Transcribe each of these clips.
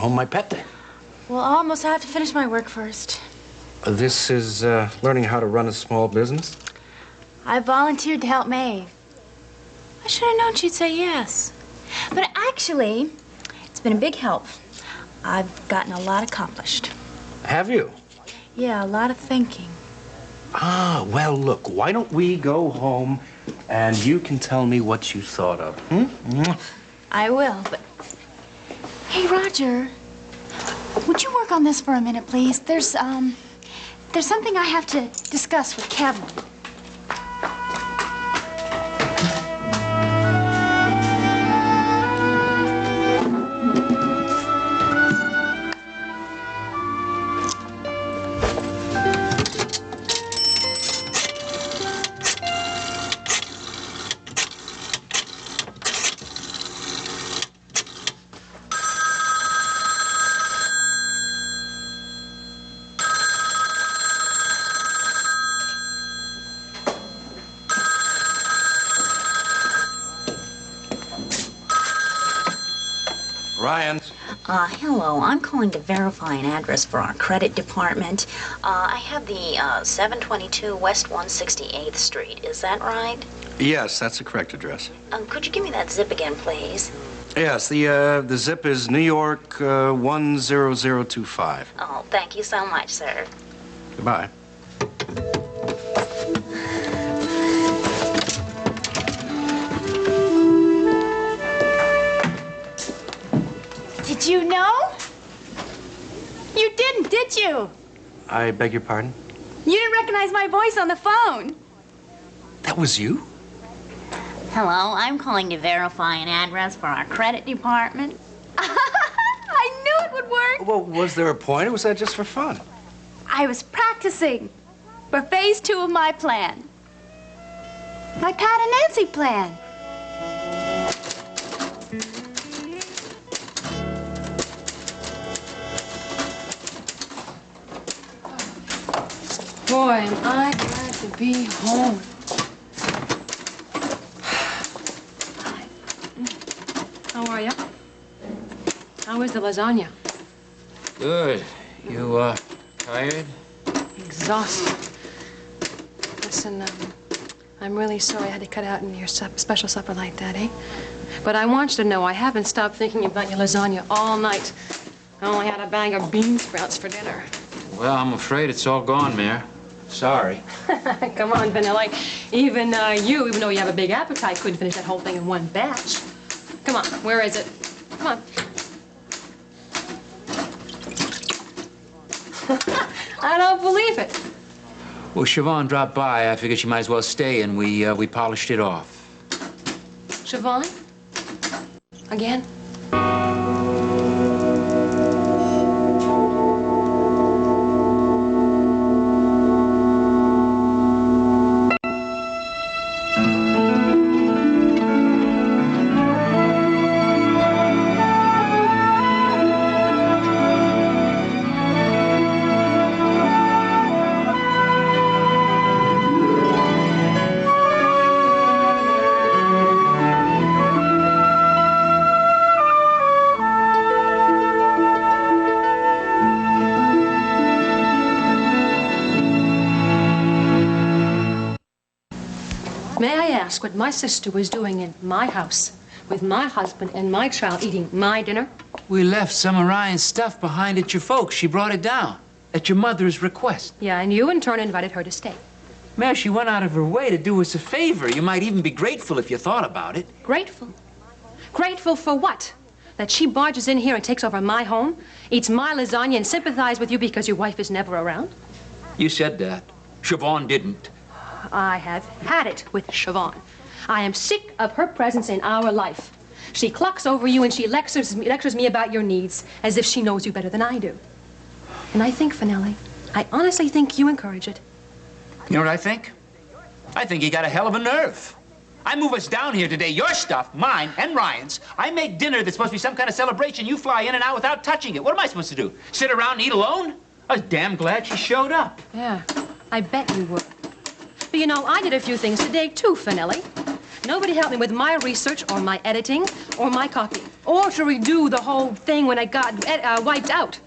home my pet day. Well, almost. I have to finish my work first. This is learning how to run a small business? I volunteered to help Maeve. I should have known she'd say yes. But actually, it's been a big help. I've gotten a lot accomplished. Have you? Yeah, a lot of thinking. Ah, well, look, why don't we go home and you can tell me what you thought of, I will, but... Hey, Roger, would you work on this for a minute, please? There's something I have to discuss with Kevin. Ryan's. Hello. I'm calling to verify an address for our credit department. I have the 722 West 168th Street. Is that right? Yes, that's the correct address. Could you give me that zip again, please? Yes, the zip is New York 10025. Oh, thank you so much, sir. Goodbye. Did you know? You didn't, did you? I beg your pardon? You didn't recognize my voice on the phone. That was you? Hello. I'm calling to verify an address for our credit department. I knew it would work. Well, was there a point, or was that just for fun? I was practicing for phase 2 of my plan. My Pat and Nancy plan. Boy, am I glad to be home. How are you? How is the lasagna? Good. You, tired? Exhausted. Listen, I'm really sorry I had to cut out in your special supper like that, eh? But I want you to know I haven't stopped thinking about your lasagna all night. I only had a bag of bean sprouts for dinner. Well, I'm afraid it's all gone, Mayor. Sorry. Come on, Vanilla. Even you, even though you have a big appetite, couldn't finish that whole thing in one batch. Come on, where is it? Come on. I don't believe it. Well, Siobhan dropped by. I figured she might as well stay, and we polished it off. Siobhan? Again? What my sister was doing in my house with my husband and my child eating my dinner? We left some of Ryan's stuff behind at your folks. She brought it down at your mother's request. Yeah, and you in turn invited her to stay. Mayor, she went out of her way to do us a favor. You might even be grateful if you thought about it. Grateful? Grateful for what? That she barges in here and takes over my home, eats my lasagna, and sympathizes with you because your wife is never around? You said that. Siobhan didn't. I have had it with Siobhan. I am sick of her presence in our life. She clucks over you and she lectures me about your needs as if she knows you better than I do. And I think, Finelli, I honestly think you encourage it. You know what I think? I think you got a hell of a nerve. I move us down here today, your stuff, mine and Ryan's. I make dinner that's supposed to be some kind of celebration. You fly in and out without touching it. What am I supposed to do? Sit around and eat alone? I was damn glad she showed up. Yeah, I bet you would. But you know, I did a few things today too, Finelli. Nobody helped me with my research or my editing or my copy or to redo the whole thing when I got wiped out.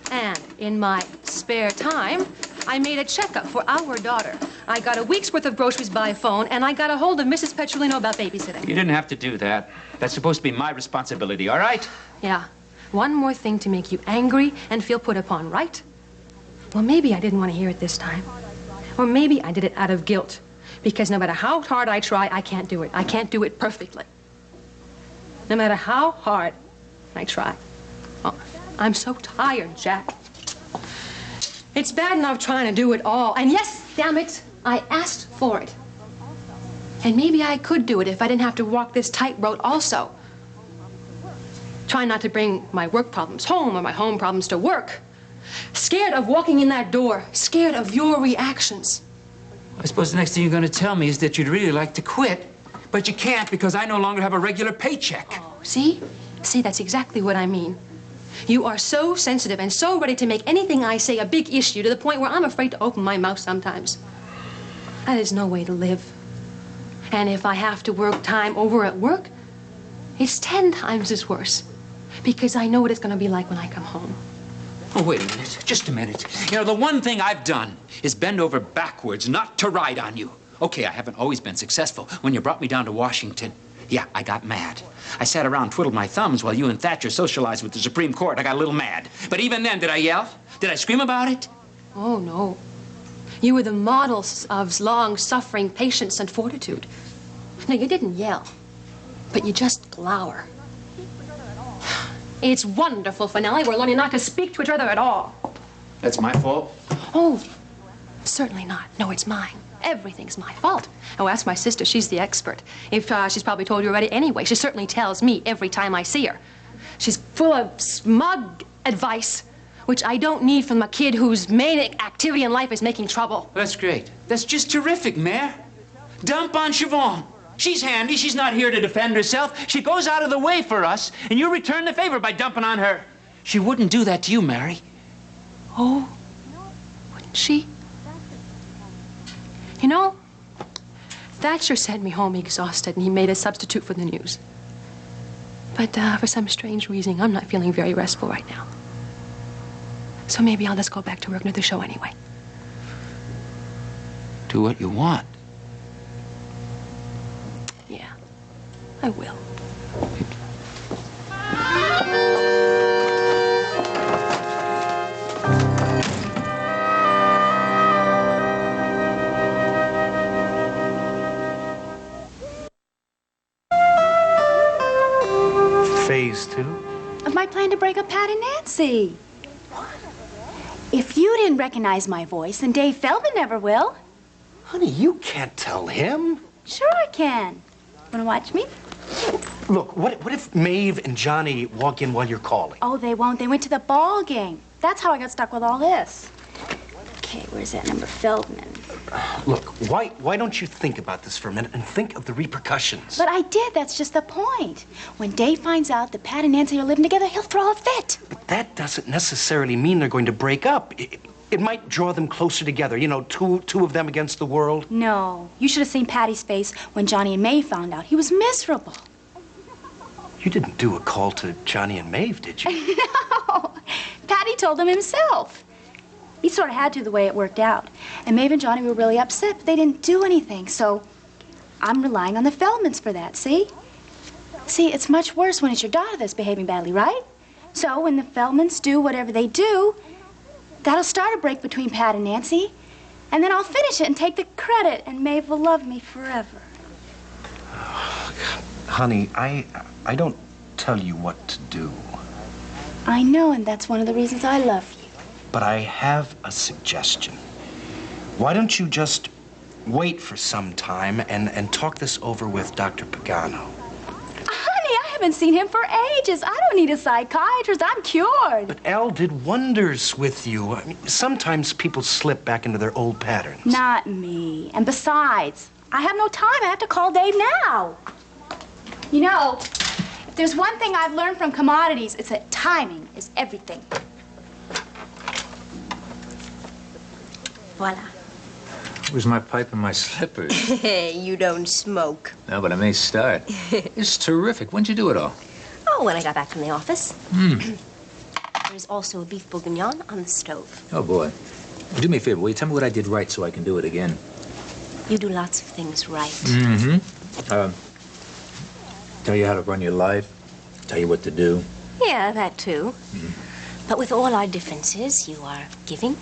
And in my spare time, I made a checkup for our daughter. I got a week's worth of groceries by phone, and I got a hold of Mrs. Petrolino about babysitting. You didn't have to do that. That's supposed to be my responsibility, all right? Yeah. One more thing to make you angry and feel put upon, right? Well, maybe I didn't want to hear it this time. Or maybe I did it out of guilt. Because no matter how hard I try, I can't do it. I can't do it perfectly. No matter how hard I try. Oh, I'm so tired, Jack. It's bad enough trying to do it all. And yes, damn it, I asked for it. And maybe I could do it if I didn't have to walk this tightrope also. Try not to bring my work problems home or my home problems to work. Scared of walking in that door. Scared of your reactions. I suppose the next thing you're going to tell me is that you'd really like to quit, but you can't because I no longer have a regular paycheck. Oh, see? See, that's exactly what I mean. You are so sensitive and so ready to make anything I say a big issue to the point where I'm afraid to open my mouth sometimes. That is no way to live. And if I have to work time over at work, it's 10 times as worse. Because I know what it's going to be like when I come home. Oh, wait a minute. Just a minute. You know, the one thing I've done is bend over backwards not to ride on you. Okay, I haven't always been successful. When you brought me down to Washington, yeah, I got mad. I sat around, twiddled my thumbs while you and Thatcher socialized with the Supreme Court. I got a little mad. But even then, did I yell? Did I scream about it? Oh, no. You were the models of long-suffering patience and fortitude. No, you didn't yell, but you just glower. It's wonderful, Finale. We're learning not to speak to each other at all. That's my fault? Oh, certainly not. No, it's mine. Everything's my fault. Oh, ask my sister. She's the expert. If she's probably told you already anyway. She certainly tells me every time I see her. She's full of smug advice, which I don't need from a kid whose main activity in life is making trouble. That's great. That's just terrific, Mayor. Dump on Siobhan. She's handy. She's not here to defend herself. She goes out of the way for us, and you return the favor by dumping on her. She wouldn't do that to you, Mary. Oh, wouldn't she? You know, Thatcher sent me home exhausted, and he made a substitute for the news. But for some strange reason, I'm not feeling very restful right now. So maybe I'll just go back to work and do the show anyway. Do what you want. Yeah, I will. Phase 2? Of my plan to break up Pat and Nancy. If you didn't recognize my voice, then Dave Feldman never will. Honey, you can't tell him. Sure I can. Wanna watch me? Look, what if Maeve and Johnny walk in while you're calling? Oh, they won't. They went to the ball game. That's how I got stuck with all this. Okay, where's that number? Feldman. Look, why don't you think about this for a minute and think of the repercussions? But I did. That's just the point. When Dave finds out that Pat and Nancy are living together, he'll throw a fit. But that doesn't necessarily mean they're going to break up. It might draw them closer together. You know, two of them against the world. No. You should have seen Patty's face when Johnny and Maeve found out. He was miserable. You didn't do a call to Johnny and Maeve, did you? No. Patty told him himself. He sort of had to the way it worked out. And Maeve and Johnny were really upset, but they didn't do anything. So I'm relying on the Feldmans for that, see? See, it's much worse when it's your daughter that's behaving badly, right? So when the Feldmans do whatever they do, that'll start a break between Pat and Nancy. And then I'll finish it and take the credit, and Maeve will love me forever. Honey, I don't tell you what to do. I know, and that's one of the reasons I love you. But I have a suggestion. Why don't you just wait for some time and talk this over with Dr. Pagano? Honey, I haven't seen him for ages. I don't need a psychiatrist. I'm cured. But Al did wonders with you. I mean, sometimes people slip back into their old patterns. Not me. And besides, I have no time. I have to call Dave now. You know, if there's one thing I've learned from commodities, it's that timing is everything. Voila. Where's my pipe and my slippers? Hey, you don't smoke. No, but I may start. It's terrific. When'd you do it all? Oh, when I got back from the office. There's also a beef bourguignon on the stove. Oh, boy. Well, do me a favor. Will you tell me what I did right so I can do it again? You do lots of things right. Tell you how to run your life. Tell you what to do. Yeah, that too. But with all our differences, you are giving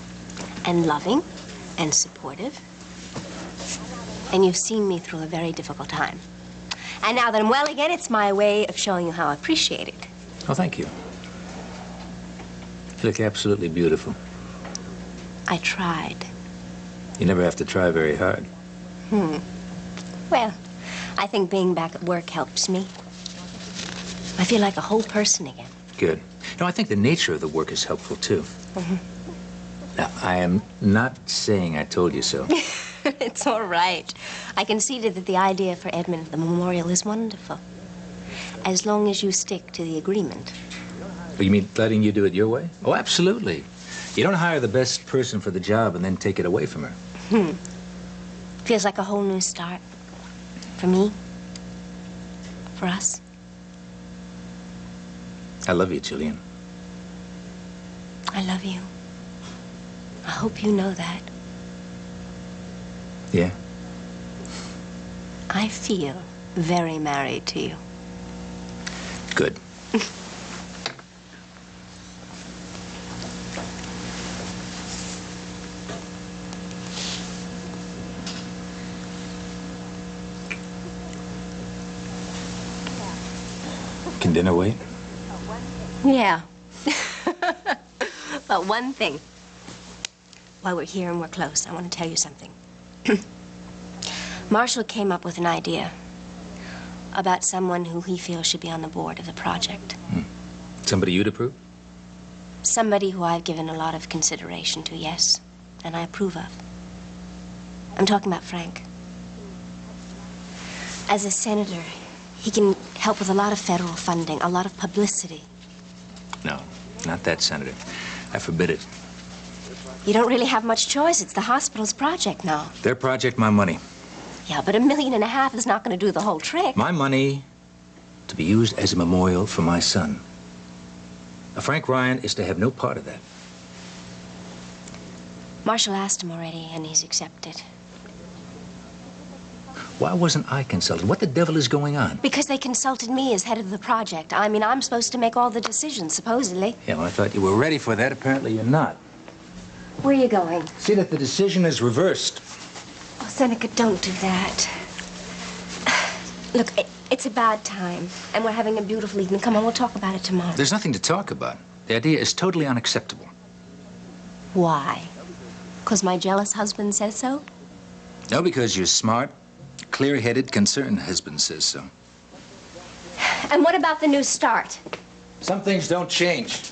and loving and supportive. And you've seen me through a very difficult time. And now that I'm well again, it's my way of showing you how I appreciate it. Oh, thank you. You look absolutely beautiful. I tried. You never have to try very hard. Well, I think being back at work helps me. I feel like a whole person again. Good. No, I think the nature of the work is helpful, too. Now, I am not saying I told you so. It's all right. I conceded that the idea for Edmund the memorial is wonderful. As long as you stick to the agreement. Oh, you mean letting you do it your way? Oh, absolutely. You don't hire the best person for the job and then take it away from her. Feels like a whole new start. For me. For us. I love you, Jillian. I love you. I hope you know that. Yeah? I feel very married to you. Good. Can dinner wait? Yeah. But one thing. While we're here and we're close, I want to tell you something. Marshall came up with an idea about someone who he feels should be on the board of the project. Somebody you'd approve? Somebody who I've given a lot of consideration to, yes, and I approve of. I'm talking about Frank. As a senator, he can help with a lot of federal funding, a lot of publicity. No, not that, Senator. I forbid it. You don't really have much choice. It's the hospital's project now. Their project, my money. Yeah, but $1.5 million is not going to do the whole trick. My money to be used as a memorial for my son. Now, Frank Ryan is to have no part of that. Marshall asked him already, and he's accepted. Why wasn't I consulted? What the devil is going on? Because they consulted me as head of the project. I mean, I'm supposed to make all the decisions, supposedly. Yeah, well, I thought you were ready for that. Apparently, you're not. Where are you going? See that the decision is reversed. Oh, Seneca, don't do that. Look, it's a bad time, and we're having a beautiful evening. Come on, we'll talk about it tomorrow. There's nothing to talk about. The idea is totally unacceptable. Why? Because my jealous husband says so? No, because you're smart, clear-headed, concerned husband says so. And what about the new start? Some things don't change.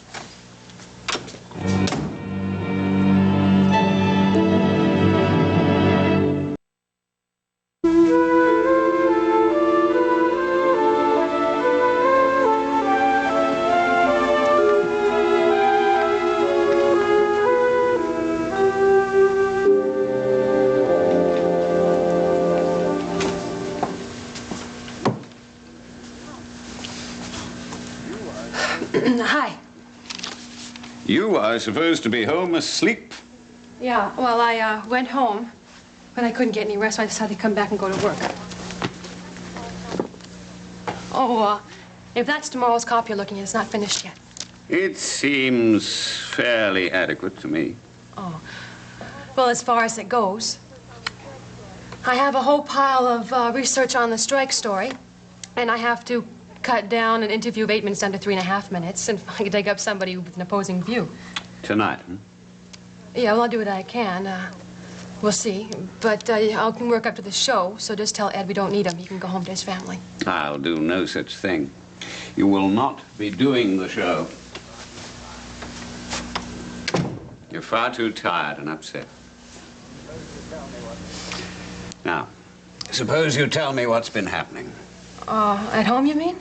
Hi. You are supposed to be home asleep. Yeah, well, I went home, but I couldn't get any rest, so I decided to come back and go to work. Oh, if that's tomorrow's copy you're looking at, it's not finished yet. It seems fairly adequate to me. Oh. Well, as far as it goes, I have a whole pile of research on the strike story, and I have to cut down an interview of 8 minutes down to 3.5 minutes, and I can take up somebody with an opposing view. Tonight, huh? Yeah, well, I'll do what I can. We'll see. But I'll work up to the show, so just tell Ed we don't need him. He can go home to his family. I'll do no such thing. You will not be doing the show. You're far too tired and upset. Now, suppose you tell me what's been happening. At home, you mean?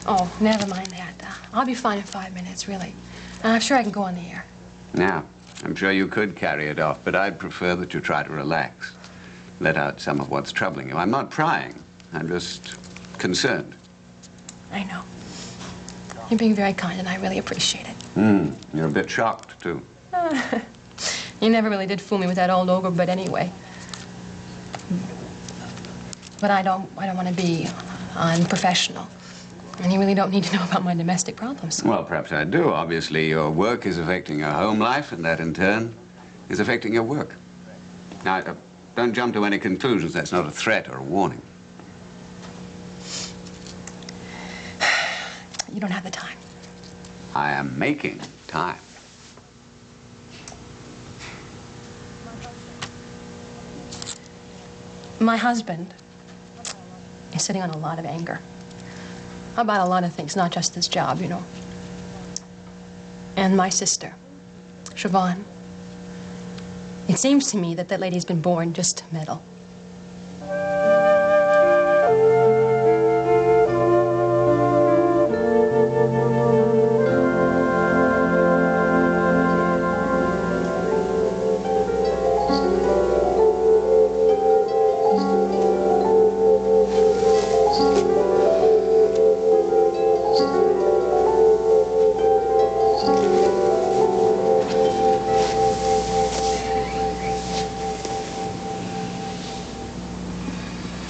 Oh, never mind that. I'll be fine in 5 minutes, really. And I'm sure I can go on the air. Now, I'm sure you could carry it off, but I'd prefer that you try to relax. Let out some of what's troubling you. I'm not prying. I'm just concerned. I know. You're being very kind, and I really appreciate it. You're a bit shocked, too. You never really did fool me with that old ogre, but anyway. But I don't want to be unprofessional. And you really don't need to know about my domestic problems. Well, perhaps I do. Obviously, your work is affecting your home life, and that, in turn, is affecting your work. Now, don't jump to any conclusions. That's not a threat or a warning. You don't have the time. I am making time. My husband is sitting on a lot of anger. About a lot of things, not just this job, you know. And my sister, Siobhan. It seems to me that that lady's been born just to meddle.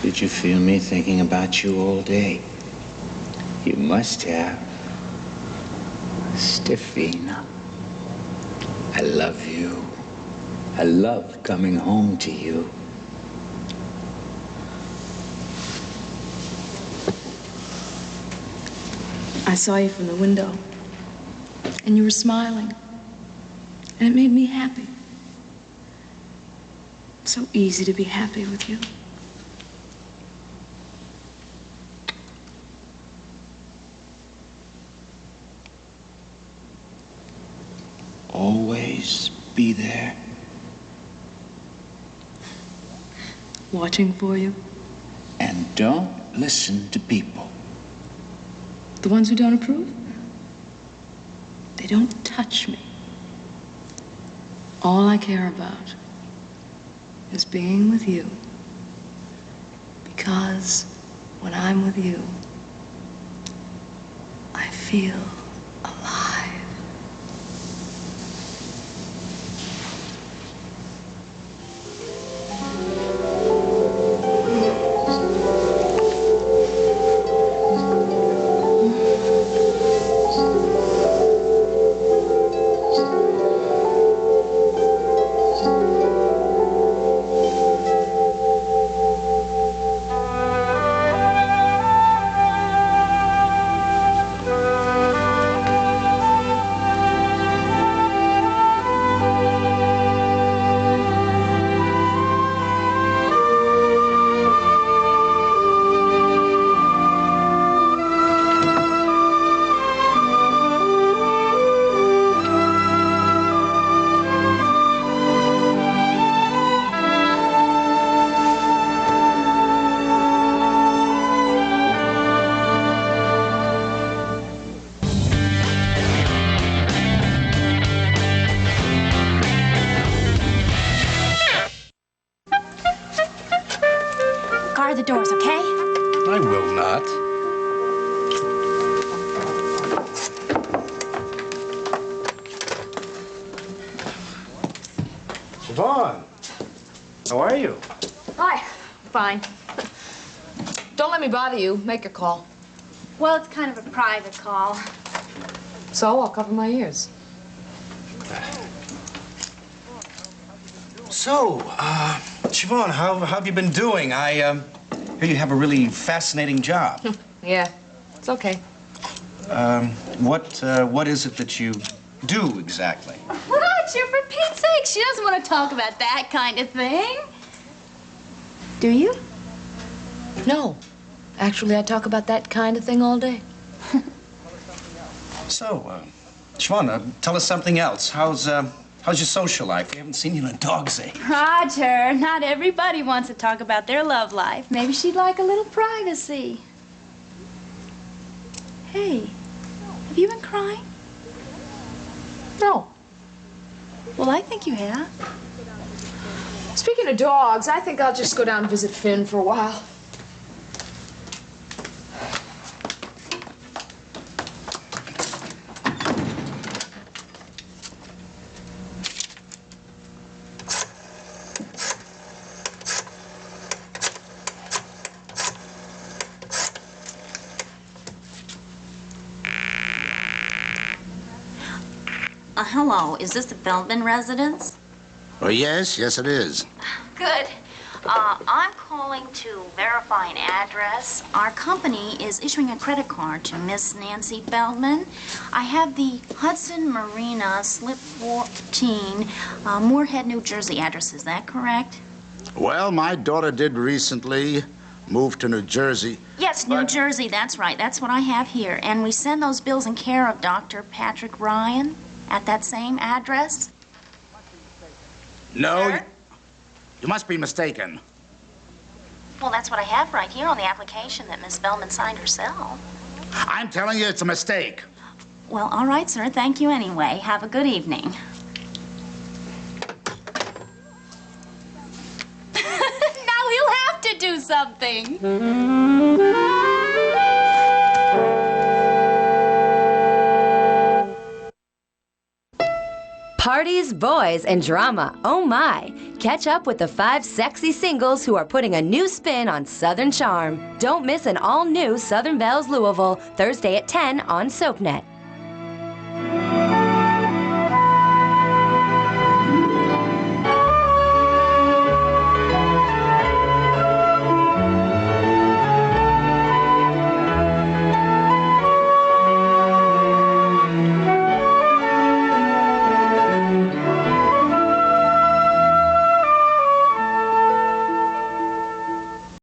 Did you feel me thinking about you all day? You must have. Stefina, I love you. I love coming home to you. I saw you from the window, and you were smiling, and it made me happy. So easy to be happy with you. Always be there. Watching for you. And don't listen to people. The ones who don't approve? They don't touch me. All I care about is being with you. Because when I'm with you, I feel alive. Guard the doors, okay? I will not. Siobhan, how are you? Hi. Fine. Don't let me bother you. Make your call. Well, it's kind of a private call. So I'll cover my ears. So, Siobhan, how have you been doing? I hear you have a really fascinating job. Yeah, it's okay. What is it that you do exactly? Roger, for Pete's sake, she doesn't want to talk about that kind of thing. Do you? No. Actually, I talk about that kind of thing all day. So, Siobhan, tell us something else. How's your social life? We haven't seen you in a dog's age. Roger, not everybody wants to talk about their love life. Maybe she'd like a little privacy. Hey, have you been crying? No. Well, I think you have. Speaking of dogs, I think I'll just go down and visit Finn for a while. Hello, is this the Feldman residence? Oh, yes, it is. Good. I'm calling to verify an address. Our company is issuing a credit card to Miss Nancy Feldman. I have the Hudson Marina, Slip 14, Moorhead, New Jersey address. Is that correct? Well, my daughter did recently move to New Jersey. Yes, New Jersey, that's right. That's what I have here. And we send those bills in care of Dr. Patrick Ryan at that same address. No, Sir? you must be mistaken. Well, that's what I have right here on the application that Miss Feldman signed herself. I'm telling you, it's a mistake. Well, all right, sir. Thank you anyway. Have a good evening. Now he'll have to do something. Parties, boys, and drama. Oh my! Catch up with the 5 sexy singles who are putting a new spin on Southern charm. Don't miss an all-new Southern Bells Louisville, Thursday at 10 on SoapNet.